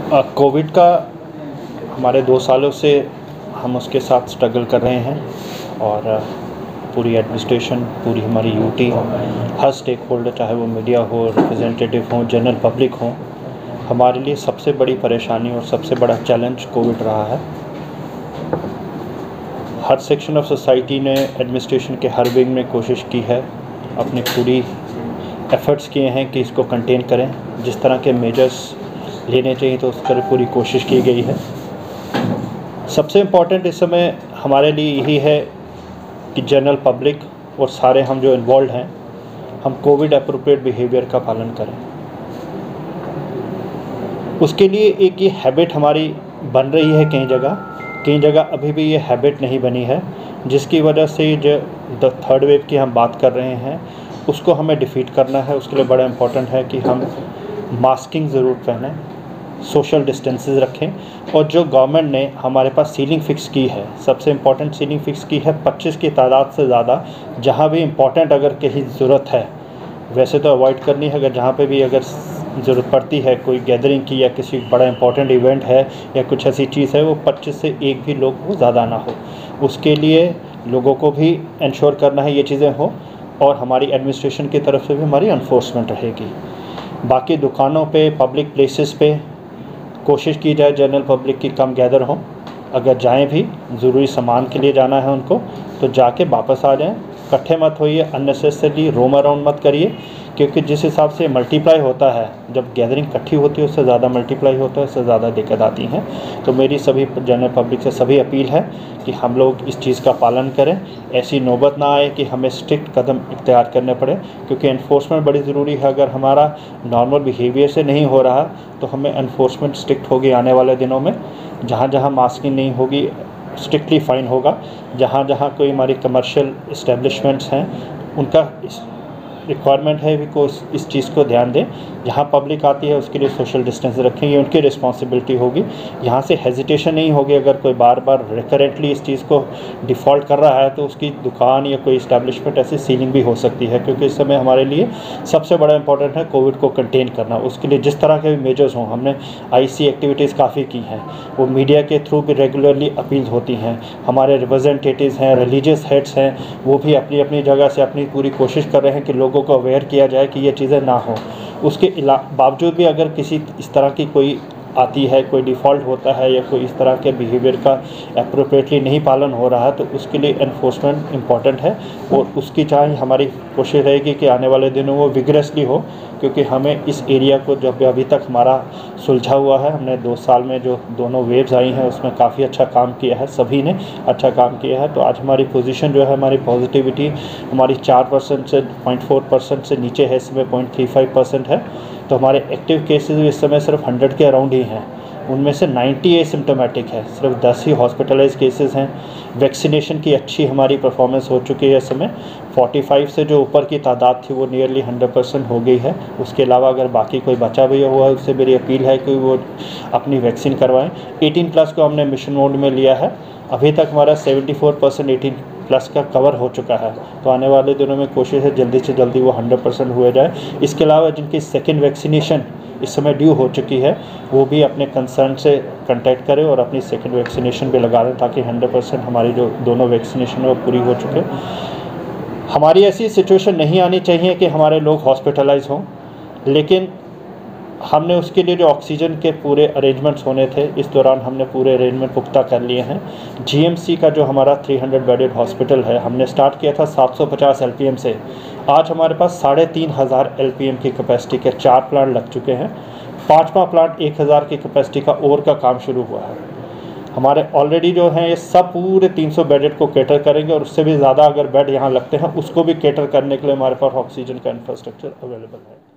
Covid का हमारे 2 सालों से हम उसके साथ स्ट्रगल कर रहे हैं और पूरी एडमिनिस्ट्रेशन, पूरी हमारी यूटी, हर स्टेक होल्डर, चाहे वो मीडिया हो, रिप्रेजेंटेटिव हो, जनरल पब्लिक हो, हमारे लिए सबसे बड़ी परेशानी और सबसे बड़ा चैलेंज कोविड रहा है। हर सेक्शन ऑफ सोसाइटी ने एडमिनिस्ट्रेशन के हर विंग में कोशिश की है, अपनी पूरी एफर्ट्स किए हैं कि इसको कंटेन करें। जिस तरह के मेजर्स लेने चाहिए तो उस तरह पूरी कोशिश की गई है। सबसे इम्पॉर्टेंट इस समय हमारे लिए यही है कि जनरल पब्लिक और सारे हम जो इन्वॉल्व हैं, हम कोविड अप्रोप्रिएट बिहेवियर का पालन करें। उसके लिए एक ये हैबिट हमारी बन रही है कई जगह अभी भी ये हैबिट नहीं बनी है, जिसकी वजह से जो थर्ड वेव की हम बात कर रहे हैं उसको हमें डिफीट करना है। उसके लिए बड़ा इम्पॉर्टेंट है कि हम मास्किंग ज़रूर पहनें, सोशल डिस्टेंसेस रखें और जो गवर्नमेंट ने हमारे पास सीलिंग फ़िक्स की है, सबसे इम्पॉर्टेंट सीलिंग फ़िक्स की है 25 की तादाद से ज़्यादा। जहाँ भी इम्पॉर्टेंट अगर कहीं ज़रूरत है, वैसे तो अवॉइड करनी है, अगर जहाँ पे भी अगर ज़रूरत पड़ती है कोई गैदरिंग की या किसी बड़ा इंपॉर्टेंट इवेंट है या कुछ ऐसी चीज़ है, वो 25 से एक भी लोग हो ज़्यादा ना हो। उसके लिए लोगों को भी इंश्योर करना है ये चीज़ें हो और हमारी एडमिनिस्ट्रेशन की तरफ से भी हमारी एनफोर्समेंट रहेगी। बाकी दुकानों पे, पब्लिक प्लेसेस पे कोशिश की जाए जनरल पब्लिक की कम गैदर हो। अगर जाएं भी, ज़रूरी सामान के लिए जाना है उनको, तो जाके वापस आ जाएं। इकट्ठे मत होइए, अननेसेसरी रोम अराउंड मत करिए, क्योंकि जिस हिसाब से मल्टीप्लाई होता है, जब गैदरिंग इकट्ठी होती है उससे ज़्यादा मल्टीप्लाई होता है, उससे ज़्यादा दिक्कत आती हैं। तो मेरी सभी जनरल पब्लिक से सभी अपील है कि हम लोग इस चीज़ का पालन करें। ऐसी नौबत ना आए कि हमें स्ट्रिक्ट कदम इख्तियार करने पड़े, क्योंकि एनफोर्समेंट बड़ी ज़रूरी है। अगर हमारा नॉर्मल बिहेवियर से नहीं हो रहा तो हमें एनफोर्समेंट स्ट्रिक्ट होगी आने वाले दिनों में। जहाँ जहाँ मास्किंग नहीं होगी स्ट्रिक्टली फ़ाइन होगा। जहाँ जहाँ कोई हमारी कमर्शियल इस्टेब्लिशमेंट्स हैं उनका रिक्वायरमेंट है भी को इस चीज़ को ध्यान दें। जहाँ पब्लिक आती है उसके लिए सोशल डिस्टेंस रखें, ये उनकी रिस्पॉन्सिबिलिटी होगी। यहाँ से हेजिटेशन नहीं होगी। अगर कोई बार बार रिकरेंटली इस चीज़ को डिफ़ॉल्ट कर रहा है तो उसकी दुकान या कोई इस्टेब्लिशमेंट ऐसी सीलिंग भी हो सकती है, क्योंकि इस समय हमारे लिए सबसे बड़ा इंपॉर्टेंट है कोविड को कंटेन करना। उसके लिए जिस तरह के भी मेजर्स हों, हमने IC एक्टिविटीज़ काफ़ी की हैं, वो मीडिया के थ्रू भी रेगुलरली अपील होती हैं। हमारे रिप्रेजेंटेटिव्स हैं, रिलीजियस हेड्स हैं, वो भी अपनी अपनी जगह से अपनी पूरी कोशिश कर रहे हैं कि लोगों को अवेयर किया जाए कि ये चीज़ें ना हो। उसके बावजूद भी अगर किसी इस तरह की कोई आती है, कोई डिफ़ॉल्ट होता है या कोई इस तरह के बिहेवियर का एप्रोप्रिएटली नहीं पालन हो रहा है, तो उसके लिए एनफोर्समेंट इम्पॉर्टेंट है और उसकी चाहे हमारी कोशिश रहेगी कि आने वाले दिनों वो विगरसली हो, क्योंकि हमें इस एरिया को जब अभी तक हमारा सुलझा हुआ है, हमने 2 साल में जो दोनों वेव्स आई हैं उसमें काफ़ी अच्छा काम किया है, सभी ने अच्छा काम किया है। तो आज हमारी पोजीशन जो है, हमारी पॉजिटिविटी हमारी 4% से 0.4% से नीचे है, इस समय 0.35% है। तो हमारे एक्टिव केसेस इस समय सिर्फ 100 के अराउंड ही हैं, उनमें से 90 एसिम्टोमेटिक है, सिर्फ 10 ही हॉस्पिटलाइज केसेस हैं। वैक्सीनेशन की अच्छी हमारी परफॉर्मेंस हो चुकी है इस समय। 45 से जो ऊपर की तादाद थी वो नियरली 100% हो गई है। उसके अलावा अगर बाकी कोई बचा भी हुआ है उससे मेरी अपील है कि वो अपनी वैक्सीन करवाएं। 18+ को हमने मिशन मोड में लिया है। अभी तक हमारा 74% 18+ का कवर हो चुका है। तो आने वाले दिनों में कोशिश है जल्दी से जल्दी वो 100% हो जाए। इसके अलावा जिनकी सेकेंड वैक्सीनेशन इस समय ड्यू हो चुकी है, वो भी अपने कंसर्न से कांटेक्ट करें और अपनी सेकेंड वैक्सीनेशन भी लगा दें, ताकि 100% हमारी जो दोनों वैक्सीनेशन है वो पूरी हो चुके। हमारी ऐसी सिचुएशन नहीं आनी चाहिए कि हमारे लोग हॉस्पिटलाइज हों, लेकिन हमने उसके लिए जो ऑक्सीजन के पूरे अरेंजमेंट्स होने थे, इस दौरान हमने पूरे अरेंजमेंट पुख्ता कर लिए हैं। GMC का जो हमारा 300 बेडेड हॉस्पिटल है, हमने स्टार्ट किया था 750 LPM से। आज हमारे पास 3500 LPM की कैपेसिटी के 4 प्लांट लग चुके हैं। 5वां प्लांट 1000 की कैपेसिटी का और का काम शुरू हुआ है। हमारे ऑलरेडी जो हैं ये सब पूरे 300 बेडेड को कैटर करेंगे और उससे भी ज़्यादा अगर बेड यहाँ लगते हैं उसको भी कैटर करने के लिए हमारे पास ऑक्सीजन का इंफ्रास्ट्रक्चर अवेलेबल है।